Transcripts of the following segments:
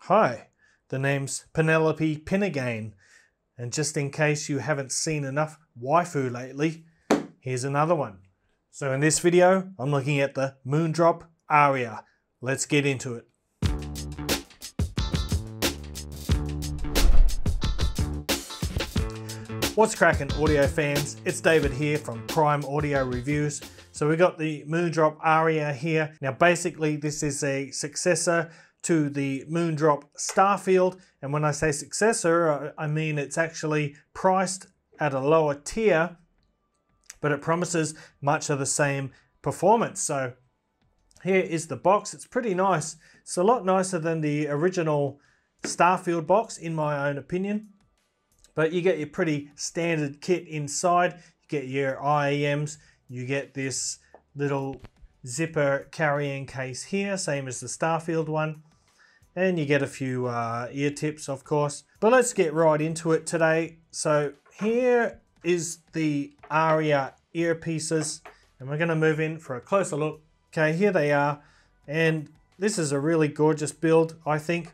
Hi, the name's Penelope Pinagain, and just in case you haven't seen enough waifu lately, here's another one. So in this video, I'm looking at the Moondrop Aria. Let's get into it. What's cracking, audio fans? It's David here from Prime Audio Reviews. So we got the Moondrop Aria here. Now basically this is a successor to the Moondrop Starfield, and when I say successor, I mean it's actually priced at a lower tier, but it promises much of the same performance. So here is the box. It's pretty nice. It's a lot nicer than the original Starfield box in my own opinion, but you get your pretty standard kit inside. You get your IEMs, you get this little zipper carrying case here, same as the Starfield one. And you get a few ear tips, of course. But let's get right into it today. So here is the Aria earpieces, and we're going to move in for a closer look. Okay, here they are, and this is a really gorgeous build, I think.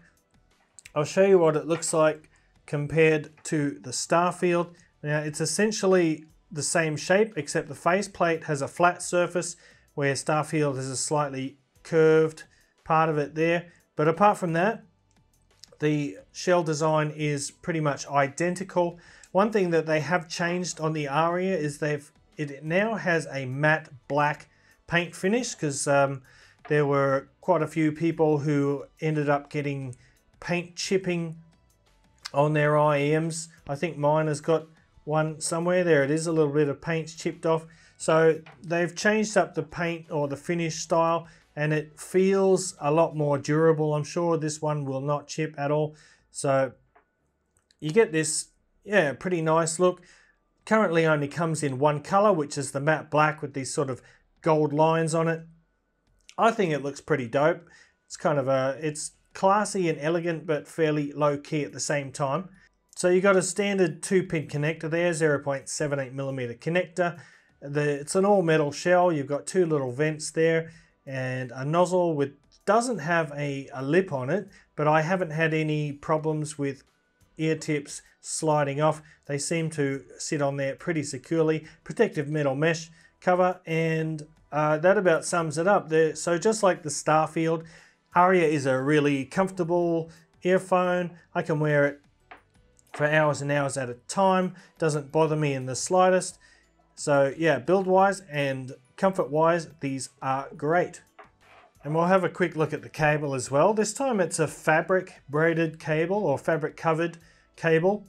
I'll show you what it looks like compared to the Starfield. Now, it's essentially the same shape, except the faceplate has a flat surface, where Starfield has a slightly curved part of it there. But apart from that, the shell design is pretty much identical. One thing that they have changed on the Aria is it now has a matte black paint finish, because there were quite a few people who ended up getting paint chipping on their IEMs. I think mine has got one somewhere. There it is, a little bit of paint chipped off. So they've changed up the paint or the finish style, and it feels a lot more durable. I'm sure this one will not chip at all. So you get this, yeah, pretty nice look. Currently only comes in one color, which is the matte black with these sort of gold lines on it. I think it looks pretty dope. It's kind of it's classy and elegant, but fairly low key at the same time. So you got a standard 2-pin connector there, 0.78mm connector. It's an all metal shell. You've got two little vents there, and a nozzle with doesn't have a lip on it, but I haven't had any problems with ear tips sliding off. They seem to sit on there pretty securely. Protective metal mesh cover, and that about sums it up there. So just like the Starfield, Aria is a really comfortable earphone. I can wear it for hours and hours at a time. Doesn't bother me in the slightest. So yeah, build wise and comfort wise, these are great. And we'll have a quick look at the cable as well. This time it's a fabric braided cable or fabric covered cable.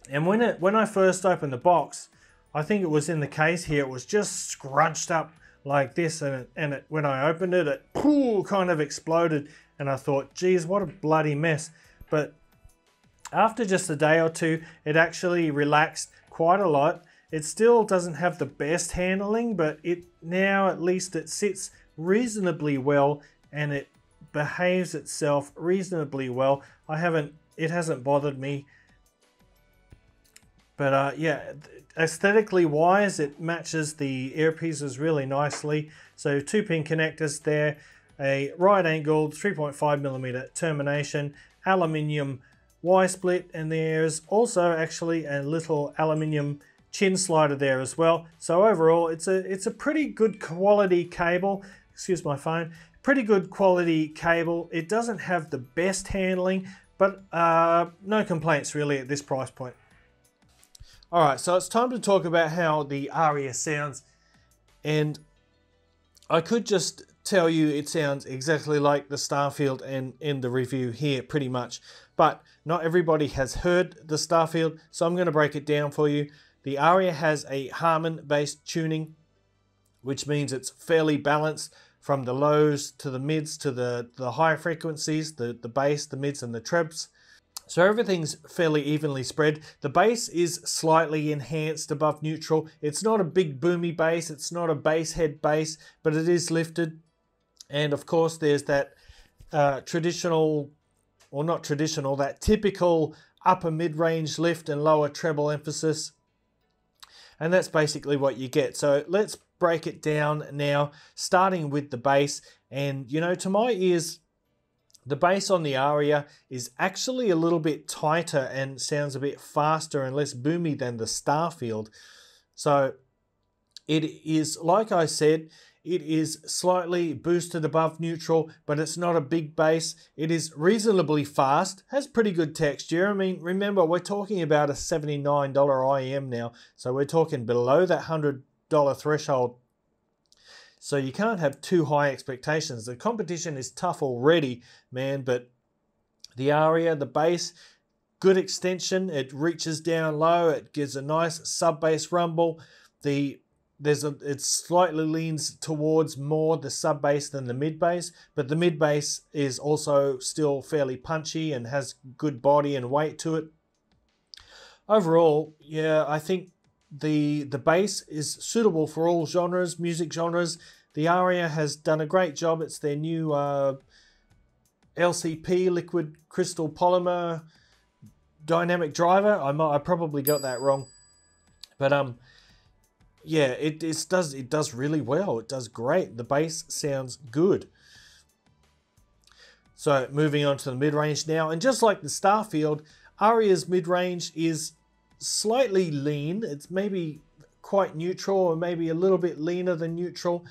And when I first opened the box, I think it was in the case here, it was just scrunched up like this, and when I opened it, it kind of exploded, and I thought, geez, what a bloody mess. But after just a day or two, it actually relaxed quite a lot. It still doesn't have the best handling, but now at least it sits reasonably well, and it behaves itself reasonably well. It hasn't bothered me. But yeah, aesthetically wise, it matches the earpieces really nicely. So 2-pin connectors there, a right angled 3.5mm termination, aluminium Y-split, and there's also actually a little aluminium chin slider there as well. So overall, it's a pretty good quality cable. Excuse my phone. Pretty good quality cable. It doesn't have the best handling, but no complaints really at this price point. Alright, so it's time to talk about how the Aria sounds, and I could just tell you it sounds exactly like the Starfield and in the review here pretty much, but not everybody has heard the Starfield, so I'm going to break it down for you. The Aria has a Harman based tuning, which means it's fairly balanced from the lows to the mids to the high frequencies, the bass, the mids and the trebs. So everything's fairly evenly spread. The bass is slightly enhanced above neutral. It's not a big boomy bass, it's not a bass head bass, but it is lifted. And of course there's that traditional, or not traditional, that typical upper mid-range lift and lower treble emphasis. And that's basically what you get. So let's break it down now, starting with the bass. And you know, to my ears, The bass on the Aria is actually a little bit tighter and sounds a bit faster and less boomy than the Starfield. So it is, like I said, it is slightly boosted above neutral, but it's not a big bass. It is reasonably fast, has pretty good texture. I mean, remember, we're talking about a $79 IEM now, so we're talking below that $100 threshold. So you can't have too high expectations. The competition is tough already, man, but the Aria, the bass, good extension. It reaches down low. It gives a nice sub-bass rumble. It slightly leans towards more the sub-bass than the mid-bass, but the mid-bass is also still fairly punchy and has good body and weight to it. Overall, yeah, I think the bass is suitable for all genres, music genres. The Aria has done a great job. It's their new LCP, liquid crystal polymer dynamic driver. I probably got that wrong, but yeah, it does really well. It does great. The bass sounds good. So moving on to the mid-range now, and just like the Starfield, Aria's mid-range is slightly lean. It's maybe quite neutral, or maybe a little bit leaner than neutral.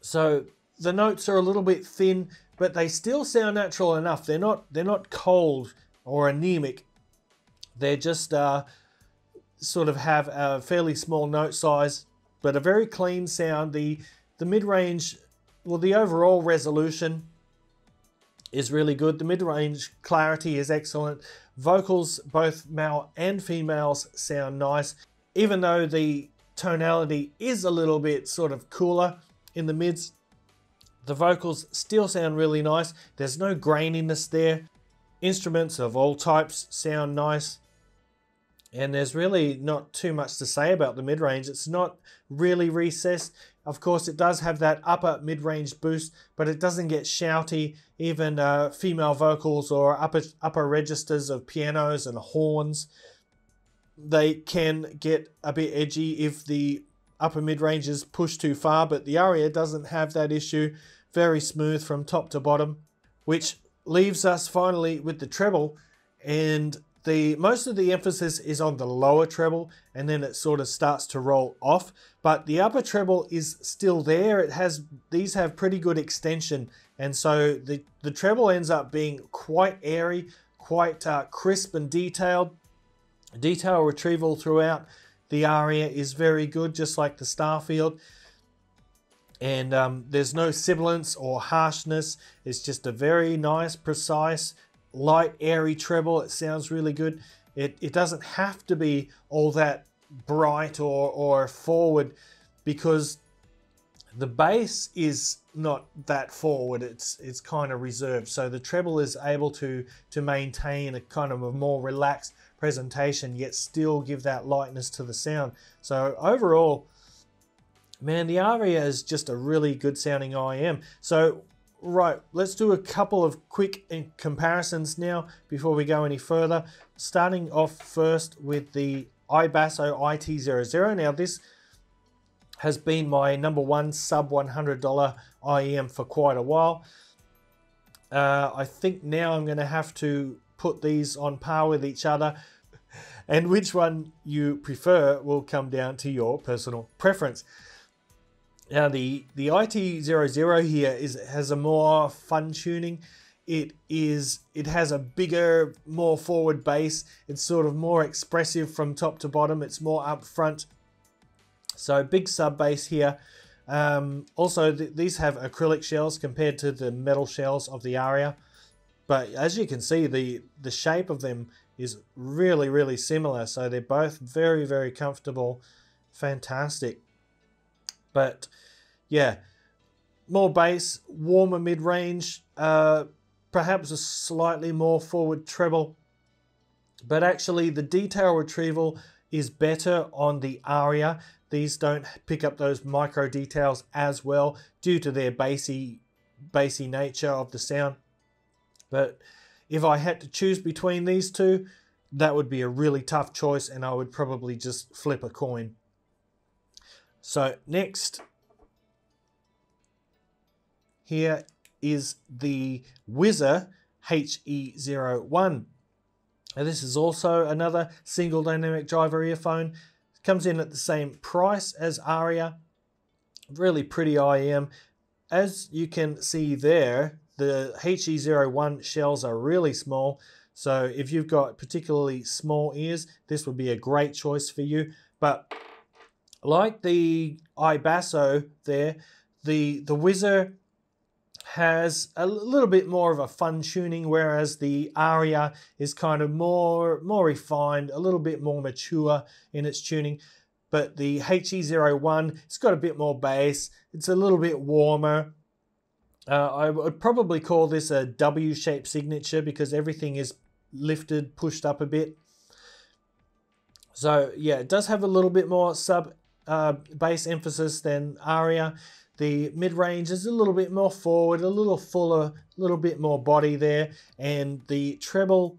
So the notes are a little bit thin, but they still sound natural enough. They're not cold or anemic. They're just sort of have a fairly small note size, but a very clean sound. The mid-range, well, the overall resolution is really good. The mid-range clarity is excellent. Vocals, both male and females, sound nice. Even though the tonality is a little bit sort of cooler in the mids, the vocals still sound really nice. There's no graininess there. Instruments of all types sound nice. And there's really not too much to say about the mid-range. It's not really recessed. Of course, it does have that upper mid-range boost, but it doesn't get shouty. Even female vocals or upper registers of pianos and horns, they can get a bit edgy if the upper mid-range is pushed too far, but the Aria doesn't have that issue. Very smooth from top to bottom, which leaves us finally with the treble, and most of the emphasis is on the lower treble, and then it sort of starts to roll off. But the upper treble is still there. These have pretty good extension, and so the treble ends up being quite airy, quite crisp and detailed. Detail retrieval throughout the Aria is very good, just like the Starfield. And there's no sibilance or harshness. It's just a very nice, precise, light, airy treble. It sounds really good. It doesn't have to be all that bright or forward, because the bass is not that forward. It's kind of reserved. So the treble is able to maintain a kind of a more relaxed presentation, yet still give that lightness to the sound. So overall, man, the Aria is just a really good sounding IEM. So, right, let's do a couple of quick comparisons now before we go any further. Starting off first with the iBasso IT00. Now, this has been my #1 sub $100 IEM for quite a while. I think now I'm going to have to put these on par with each other, and which one you prefer will come down to your personal preference. Now the IT00 here has a more fun tuning. It has a bigger, more forward bass. It's sort of more expressive from top to bottom. It's more upfront. So big sub bass here. Also, these have acrylic shells compared to the metal shells of the Aria. But as you can see, the shape of them is really, really similar. So they're both very, very comfortable. Fantastic. But yeah, more bass, warmer mid-range, perhaps a slightly more forward treble. But actually the detail retrieval is better on the Aria. These don't pick up those micro details as well due to their bassy nature of the sound. But if I had to choose between these two, that would be a really tough choice, and I would probably just flip a coin. So next, here is the Whizzer HE01. Now this is also another single dynamic driver earphone. It comes in at the same price as Aria. Really pretty IEM. As you can see there, the HE01 shells are really small. So if you've got particularly small ears, this would be a great choice for you. But like the iBasso there, the Whizzer has a little bit more of a fun tuning, whereas the Aria is kind of more refined, a little bit more mature in its tuning. But the HE01, it's got a bit more bass, it's a little bit warmer. I would probably call this a W-shaped signature because everything is lifted, pushed up a bit. So yeah, it does have a little bit more bass emphasis than Aria. The mid-range is a little bit more forward, a little fuller, a little bit more body there, and the treble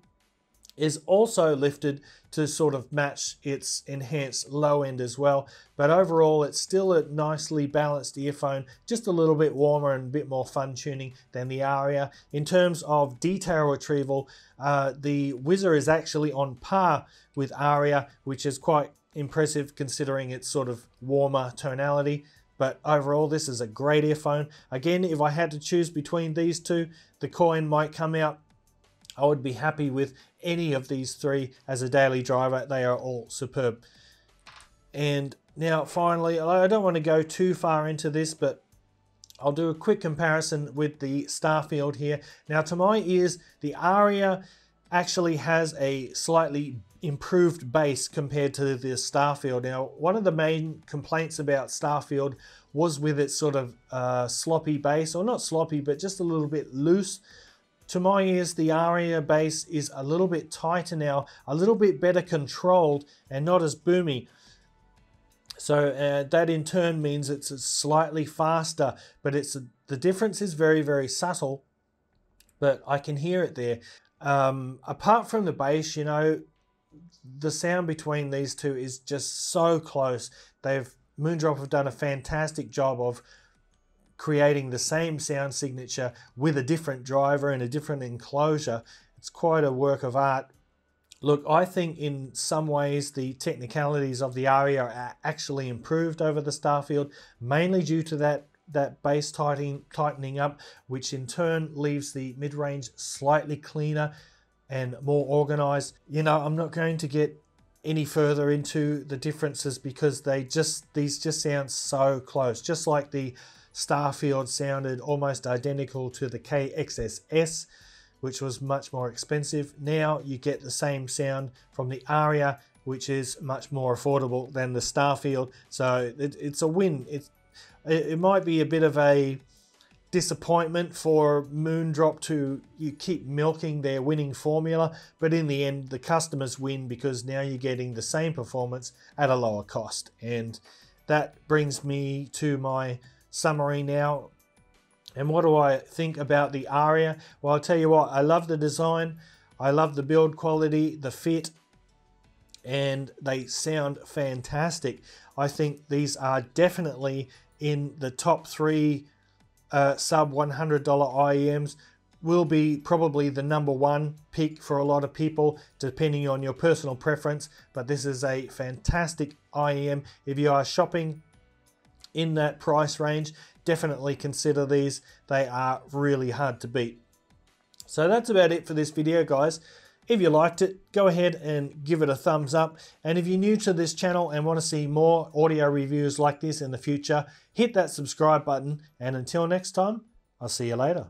is also lifted to sort of match its enhanced low end as well. But overall, it's still a nicely balanced earphone, just a little bit warmer and a bit more fun tuning than the Aria. In terms of detail retrieval, the Whizzer is actually on par with Aria, which is quite impressive considering its sort of warmer tonality. But overall, this is a great earphone. Again, if I had to choose between these two, the coin might come out. I would be happy with any of these three as a daily driver. They are all superb. And now finally, I don't want to go too far into this, but I'll do a quick comparison with the Starfield here. Now to my ears, the Aria actually has a slightly improved bass compared to the Starfield. Now, one of the main complaints about Starfield was with its sort of sloppy bass, or not sloppy, but just a little bit loose. To my ears, the Aria bass is a little bit tighter now, a little bit better controlled, and not as boomy. So that in turn means it's slightly faster, but the difference is very, very subtle, but I can hear it there. Apart from the bass, you know, the sound between these two is just so close. Moondrop have done a fantastic job of creating the same sound signature with a different driver and a different enclosure. It's quite a work of art. Look, I think in some ways the technicalities of the Aria are actually improved over the Starfield, mainly due to that bass tightening up, which in turn leaves the mid-range slightly cleaner and more organized. You know, I'm not going to get any further into the differences because these just sound so close. Just like the Starfield sounded almost identical to the KXSS, which was much more expensive. Now you get the same sound from the Aria, which is much more affordable than the Starfield. So it's a win. It might be a bit of a disappointment for Moondrop to keep milking their winning formula, but in the end the customers win because now you're getting the same performance at a lower cost. And that brings me to my summary now. And what do I think about the Aria? Well, I'll tell you what, I love the design, I love the build quality, the fit, and they sound fantastic. I think these are definitely in the top three sub $100 IEMs. Will be probably the #1 pick for a lot of people depending on your personal preference, but this is a fantastic IEM. If you are shopping in that price range, definitely consider these. They are really hard to beat. So that's about it for this video, guys. If you liked it, go ahead and give it a thumbs up. And if you're new to this channel and want to see more audio reviews like this in the future, hit that subscribe button. And until next time, I'll see you later.